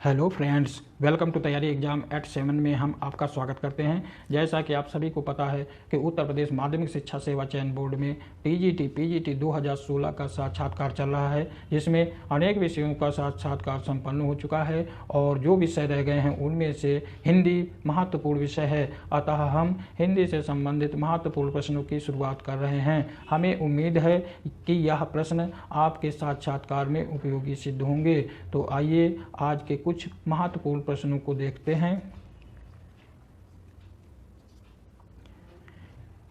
Hello friends, welcome to तैयारी exam eight 7 में हम आपका स्वागत करते हैं। जैसा कि आप सभी को पता है कि उत्तर प्रदेश माध्यमिक शिक्षा सेवा चयन बोर्ड में पीजीटी 2016 का साक्षात्कार चल रहा है, जिसमें अनेक विषयों का साक्षात्कार संपन्न हो चुका है और जो विषय रह गए हैं उनमें से हिंदी महत्वपूर्ण विषय है। अतः हम हिंदी से संबंधित महत्वपूर्ण प्रश्नों की शुरुआत कर रहे हैं। हमें उम्मीद है कि यह प्रश्न आपके साक्षात्कार में उपयोगी सिद्ध होंगे। तो आइए आज के कुछ महत्वपूर्ण प्रश्नों को देखते हैं।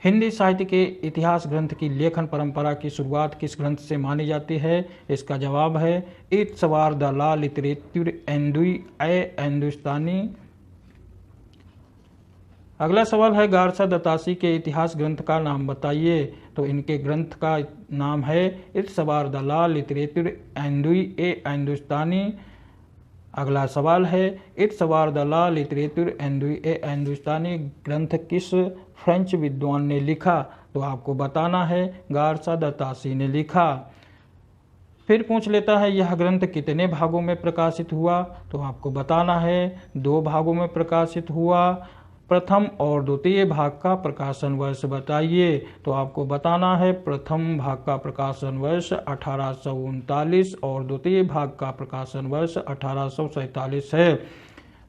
हिंदी साहित्य के इतिहास ग्रंथ की लेखन परंपरा की शुरुआत किस ग्रंथ से मानी जाती है? इसका जवाब है इट्स वार द ला लिटरेचर हिंदुस्तानी। अगला सवाल है गारसा दत्तासी के इतिहास ग्रंथ का नाम बताइए। तो इनके ग्रंथ का नाम है इट्स वार द ला लिटरेचर हिंदुस्तानी। अगला सवाल है इट्स वार द ला लिटरेचर हिंदुस्तानी ग्रंथ किस फ्रेंच विद्वान ने लिखा? तो आपको बताना है गारसा दत्तासी ने लिखा। फिर पूछ लेता है यह ग्रंथ कितने भागों में प्रकाशित हुआ? तो आपको बताना है 2 भागों में प्रकाशित हुआ। प्रथम और द्वितीय भाग का प्रकाशन वर्ष बताइए। तो आपको बताना है प्रथम भाग का प्रकाशन वर्ष 1839 और द्वितीय भाग का प्रकाशन वर्ष 1847 है।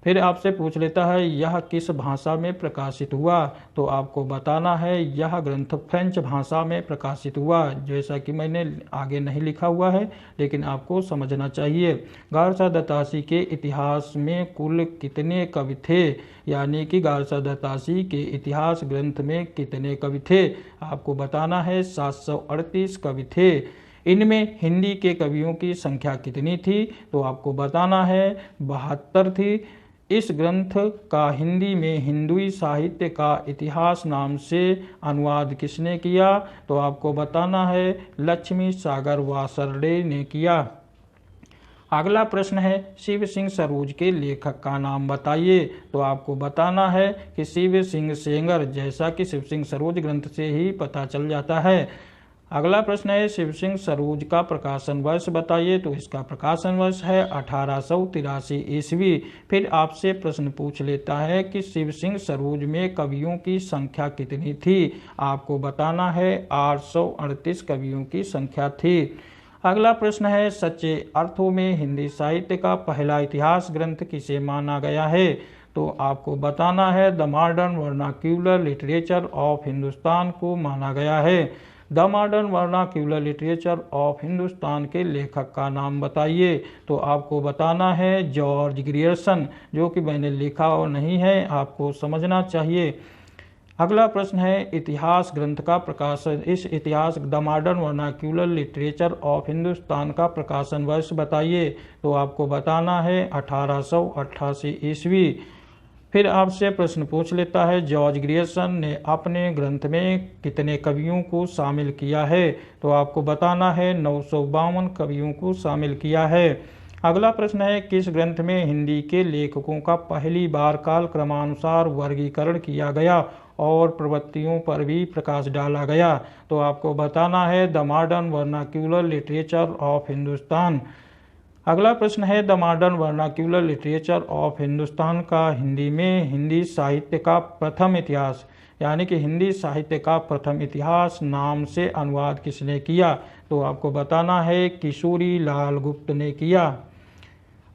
फिर आपसे पूछ लेता है यह किस भाषा में प्रकाशित हुआ? तो आपको बताना है यह ग्रंथ फ्रेंच भाषा में प्रकाशित हुआ। जैसा कि मैंने आगे नहीं लिखा हुआ है, लेकिन आपको समझना चाहिए। गारसा दत्तासी के इतिहास में कुल कितने कवि थे? यानी कि गारसा दत्तासी के इतिहास ग्रंथ में कितने कवि थे? आपको बताना है 738 कवि थे। इनमें हिंदी के कवियों की संख्या कितनी थी? तो आपको बताना है 72 थी। इस ग्रंथ का हिंदी में हिंदुई साहित्य का इतिहास नाम से अनुवाद किसने किया? तो आपको बताना है लक्ष्मी सागर वासरडे ने किया। अगला प्रश्न है शिव सिंह सरोज के लेखक का नाम बताइए। तो आपको बताना है कि शिव सिंह सेंगर, जैसा कि शिव सिंह सरोज ग्रंथ से ही पता चल जाता है। अगला प्रश्न है शिव सिंह सरोज का प्रकाशन वर्ष बताइए। तो इसका प्रकाशन वर्ष है 1883 ईस्वी। फिर आपसे प्रश्न पूछ लेता है कि शिव सिंह सरोज में कवियों की संख्या कितनी थी? आपको बताना है 838 कवियों की संख्या थी। अगला प्रश्न है सच्चे अर्थों में हिंदी साहित्य का पहला इतिहास ग्रंथ किसे माना गया है? तो आपको बताना है the modern vernacular literature of Hindustan को माना गया है। The modern vernacular literature of Hindustan के लेखक का नाम बताइए। तो आपको बताना है जॉर्ज ग्रियर्सन, जो कि मैंने लिखा और नहीं है, आपको समझना चाहिए। अगला प्रश्न है इतिहास ग्रंथ का प्रकाशन, इस इतिहास the modern vernacular literature of Hindustan का प्रकाशन वर्ष बताइए। तो आपको बताना है 1888 ईस्वी। फिर आपसे प्रश्न पूछ लेता है जॉर्ज ग्रियर्सन ने अपने ग्रंथ में कितने कवियों को शामिल किया है? तो आपको बताना है 952 कवियों को शामिल किया है। अगला प्रश्न है किस ग्रंथ में हिंदी के लेखकों का पहली बार काल क्रमानुसार वर्गीकरण किया गया और प्रवृत्तियों पर भी प्रकाश डाला गया? तो आपको बताना है the modern vernacular literature of Hindustan. अगला प्रश्न है the modern vernacular literature of Hindustan का हिंदी में हिंदी साहित्य का प्रथम इतिहास, यानी कि हिंदी साहित्य का प्रथम इतिहास नाम से अनुवाद किसने किया? तो आपको बताना है किशोरी लाल गुप्त ने किया।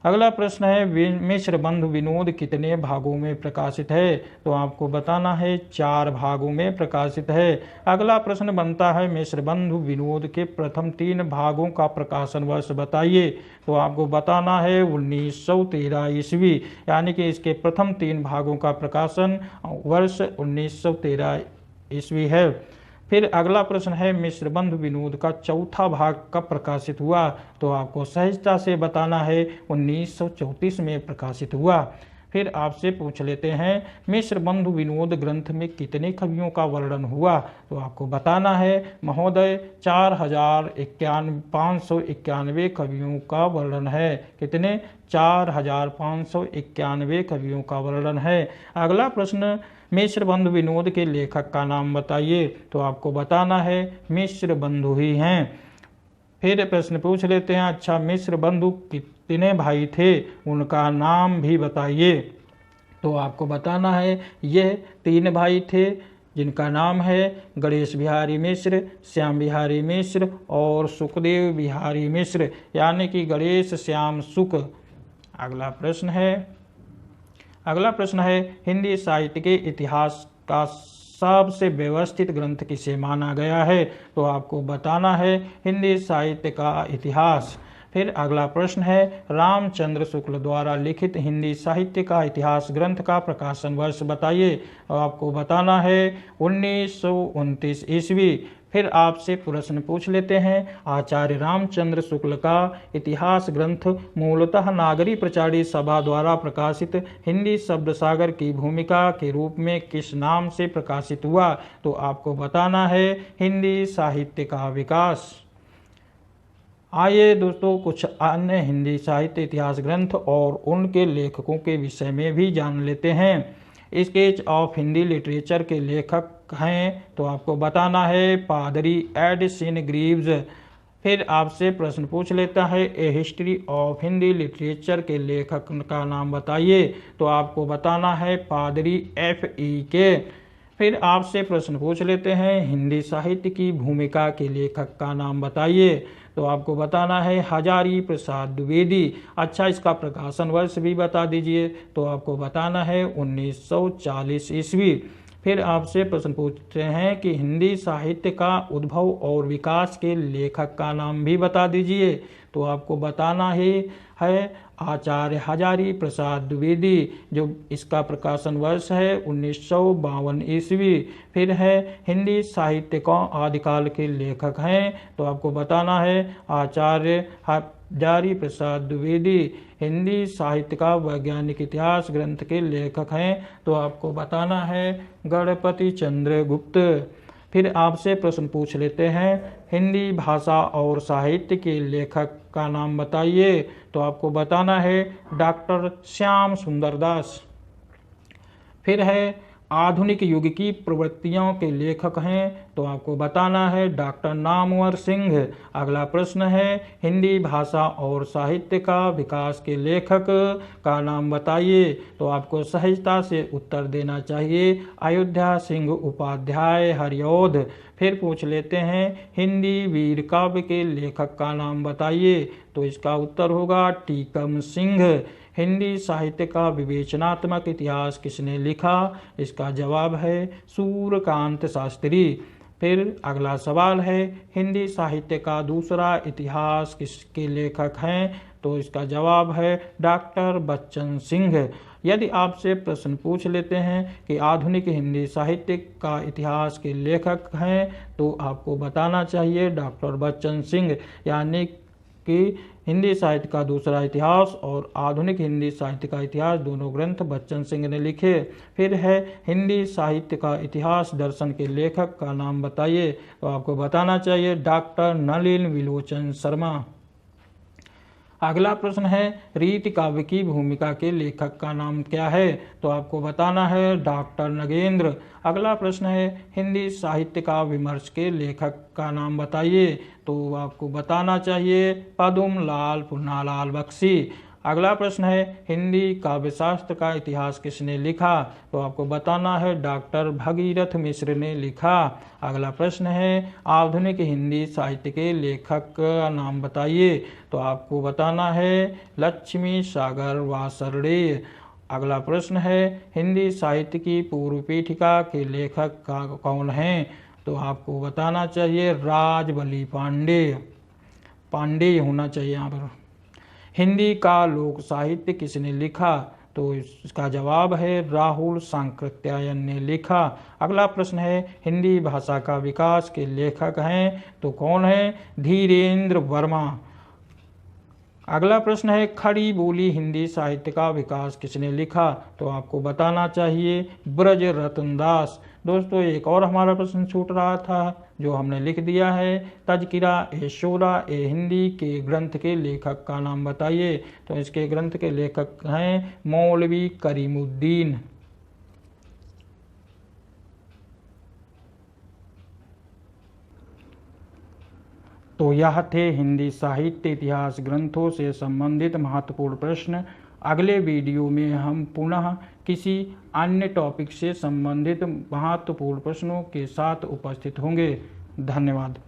अगला प्रश्न है मिश्र बंधु विनोद कितने भागों में प्रकाशित है? तो आपको बताना है 4 भागों में प्रकाशित है। अगला प्रश्न बनता है मिश्र बंधु विनोद के प्रथम 3 भागों का प्रकाशन वर्ष बताइए। तो आपको बताना है 1913 ईस्वी, यानी कि इसके प्रथम 3 भागों का प्रकाशन वर्ष 1913 ईस्वी है। फिर अगला प्रश्न है मिश्र बंधु विनोद का चौथा भाग कब प्रकाशित हुआ? तो आपको सहजता से बताना है 1934 में प्रकाशित हुआ। फिर आपसे पूछ लेते हैं मिश्र बंधु विनोद ग्रंथ में कितने कवियों का वर्णन हुआ? तो आपको बताना है महोदय 4591 कवियों का वर्णन है। कितने? 4591 कवियों का वर्णन है। अगला प्रश्न मिश्र बंधु विनोद के लेखक का नाम बताइए। तो आपको बताना है मिश्र बंधु ही हैं। फिर प्रश्न पूछ लेते हैं, अच्छा मिश्र बंधु कितने भाई थे, उनका नाम भी बताइए। तो आपको बताना है यह 3 भाई थे, जिनका नाम है गणेश बिहारी मिश्र, श्याम बिहारी मिश्र और सुखदेव बिहारी मिश्र, यानी कि गणेश श्याम सुख। अगला प्रश्न है हिंदी साहित्य के इतिहास का सबसे व्यवस्थित ग्रंथ किसे माना गया है। तो आपको बताना है हिंदी साहित्य का इतिहास। फिर अगला प्रश्न है रामचंद्र शुक्ल द्वारा लिखित हिंदी साहित्य का इतिहास ग्रंथ का प्रकाशन वर्ष बताइए। और आपको बताना है 1929 ईस्वी। फिर आपसे प्रश्न पूछ लेते हैं, आचार्य रामचंद्र शुक्ल का इतिहास ग्रंथ मूलतः नागरी प्रचारी सभा द्वारा प्रकाशित हिंदी शब्द सागर की भूमिका के रूप में किस नाम से प्रकाशित हुआ। तो आपको बताना है हिंदी साहित्य का विकास। आइए दोस्तों कुछ अन्य हिंदी साहित्य इतिहास ग्रंथ और उनके लेखकों के विषय में भी जान लेते हैं। स्केच ऑफ हिंदी लिटरेचर के लेखक हैं, तो आपको बताना है पादरी एडिसन ग्रीव्स। फिर आपसे प्रश्न पूछ लेता है ए हिस्ट्री ऑफ हिंदी लिटरेचर के लेखक का नाम बताइए। तो आपको बताना है पादरी F.E.K. फिर आपसे प्रश्न पूछ लेते हैं हिंदी साहित्य की भूमिका के लेखक का नाम बताइए। तो आपको बताना है हजारी प्रसाद द्विवेदी। अच्छा इसका प्रकाशन वर्ष भी बता दीजिए। तो आपको बताना है 1940 ईस्वी। फिर आपसे प्रश्न पूछते हैं कि हिंदी साहित्य का उद्भव और विकास के लेखक का नाम भी बता दीजिए। तो आपको बताना है आचार्य हजारी प्रसाद द्विवेदी, जो इसका प्रकाशन वर्ष है 1952 ईस्वी। फिर है हिंदी साहित्य का आदिकाल के लेखक हैं। तो आपको बताना है आचार्य हजारी प्रसाद द्विवेदी हिंदी साहित्य का वैज्ञानिक इतिहास ग्रंथ के लेखक हैं। तो आपको बताना है गणपति चंद्र गुप्त। फिर आपसे प्रश्न पूछ लेते हैं हिंदी भाषा और साहित्य के लेखक का नाम बताइए। तो आपको बताना है डॉक्टर श्याम सुंदर दास। फिर है आधुनिक युग की प्रवृत्तियों के लेखक हैं। तो आपको बताना है डॉक्टर नामवर सिंह। अगला प्रश्न है हिंदी भाषा और साहित्य का विकास के लेखक का नाम बताइए। तो आपको सहजता से उत्तर देना चाहिए अयोध्या सिंह उपाध्याय हरिऔध। फिर पूछ लेते हैं हिंदी वीर काव्य के लेखक का नाम बताइए। तो इसका उत्तर होगा टीकम सिंह। हिंदी साहित्य का विवेचनात्मक इतिहास किसने लिखा। इसका जवाब है सूर्यकांत शास्त्री। फिर अगला सवाल है हिंदी साहित्य का दूसरा इतिहास किसके लेखक हैं। तो इसका जवाब है डॉक्टर बच्चन सिंह। यदि आपसे प्रश्न पूछ लेते हैं कि आधुनिक हिंदी साहित्य का इतिहास के लेखक हैं, तो आपको बताना चाहिए डॉक्टर बच्चन सिंह, यानी कि हिंदी साहित्य का दूसरा इतिहास और आधुनिक हिंदी साहित्य का इतिहास दोनों ग्रंथ बच्चन सिंह ने लिखे। फिर है हिंदी साहित्य का इतिहास दर्शन के लेखक का नाम बताइए। तो आपको बताना चाहिए डॉक्टर नलिन विलोचन शर्मा। अगला प्रश्न है रीति काव्य की भूमिका के लेखक का नाम क्या है। तो आपको बताना है डॉक्टर नगेंद्र। अगला प्रश्न है हिंदी साहित्य का विमर्श के लेखक का नाम बताइए। तो आपको बताना चाहिए पद्म लाल पुन्नालाल बख्शी। अगला प्रश्न है हिंदी काव्यशास्त्र का इतिहास किसने लिखा। तो आपको बताना है डॉक्टर भगीरथ मिश्र ने लिखा। अगला प्रश्न है आधुनिक हिंदी साहित्य के लेखक का नाम बताइए। तो आपको बताना है लक्ष्मी सागर वासरडे। अगला प्रश्न है हिंदी साहित्य की पूर्व पीठिका के लेखक कौन हैं। तो आपको बताना चाहिए राजबली पांडे होना चाहिए यहाँ पर। हिंदी का लोक साहित्य किसने लिखा। तो इसका जवाब है राहुल सांकृत्यायन ने लिखा। अगला प्रश्न है हिंदी भाषा का विकास के लेखक हैं। तो कौन है धीरेन्द्र वर्मा। अगला प्रश्न है खड़ी बोली हिंदी साहित्य का विकास किसने लिखा। तो आपको बताना चाहिए ब्रज रतन दास। दोस्तों एक और हमारा प्रश्न छूट रहा था जो हमने लिख दिया है तज़किरा ए शोरा ए हिंदी के ग्रंथ के लेखक का नाम बताइए। तो इसके ग्रंथ के लेखक हैं मौलवी करीमुद्दीन। तो यह थे हिंदी साहित्य इतिहास ग्रंथों से संबंधित महत्वपूर्ण प्रश्न। अगले वीडियो में हम पुनः किसी अन्य टॉपिक से संबंधित महत्वपूर्ण प्रश्नों के साथ उपस्थित होंगे। धन्यवाद।